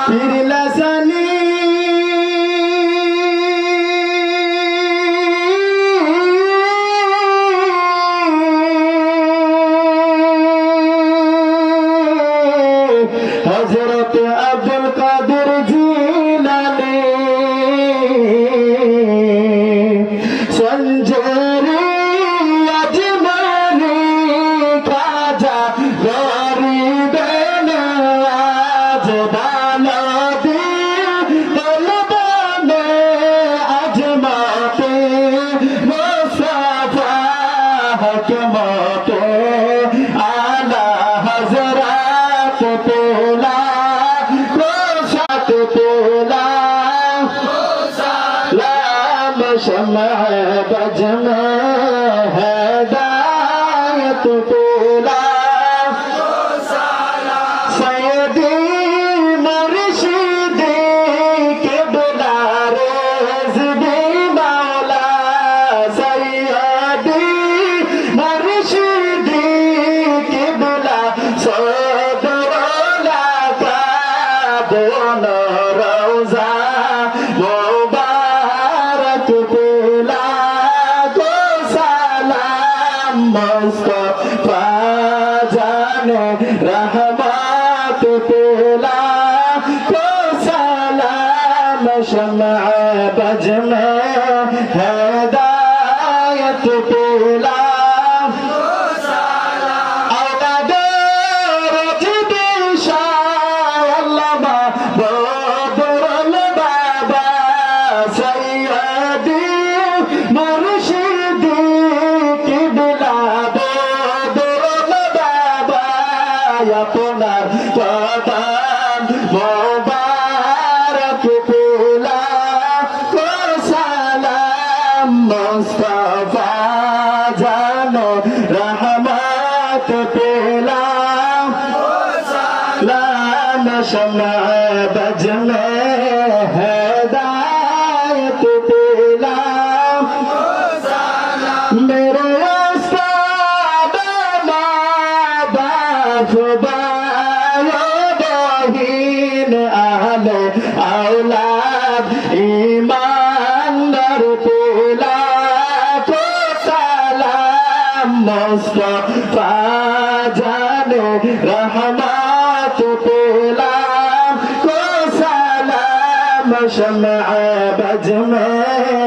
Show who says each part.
Speaker 1: পিরলাসানি হযরত আব্দুল কাদের জিলানী সঞ্জরি আজমানি খাজা গরিব নওয়াজ বালাদি তলবানে আজমাতে মুস্তাফা হকমতে আলা হযরত তোলা কোশাত তোলা সালাম शम्अ बज़ में हिदायत तोला सैयदी मुर्शिदी क़िबला रिज़वी मौला सैयदी मुर्शिदी क़िबला सदरुला का दोनों रोज़ा मुस्तफा जाने रहमत तोला को सलाम शम्अ बज़ में हिदायत तोला औलादे रजबी शाह अल्लामा बदरुल बाबा सैयदी मुर्शिदी क़िबला আপনার কদম মোবারক তোলা কো সালাম মুস্তাফা জানো রহমত তোলা সালাম শম্अ बज़ में हिदायत तोला मेरे उस्ताद बहीन आले औलाद ईमानदार तोला को सलाम मुस्तफा जाने रहमत तोला को सलाम शम्अ बज़ में